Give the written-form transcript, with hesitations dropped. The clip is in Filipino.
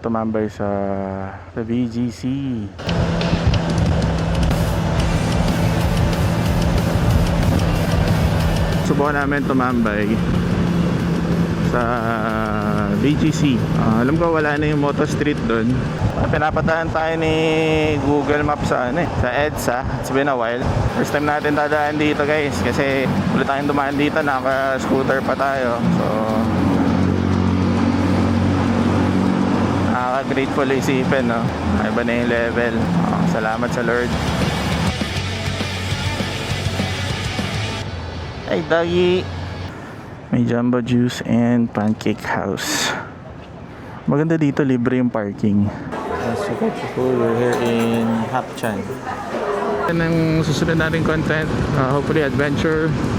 tumambay sa BGC. Subukan namin tumambay sa BGC. Alam ko wala na yung Moto Street doon. Pinapadaan tayo ni Google Maps sa sa EDSA. It's been a while. First time natin dadaan dito guys kasi ulit tayong dumaan dito, naka-scooter pa tayo. So nakaka-grateful isipin, no? Iba na yung level. Salamat sa Lord. Hey doggy! May Jumbo Juice and Pancake House. Maganda dito, libre yung parking. We're here in Hapchan. Yan ang susunod natin content. Hopefully adventure.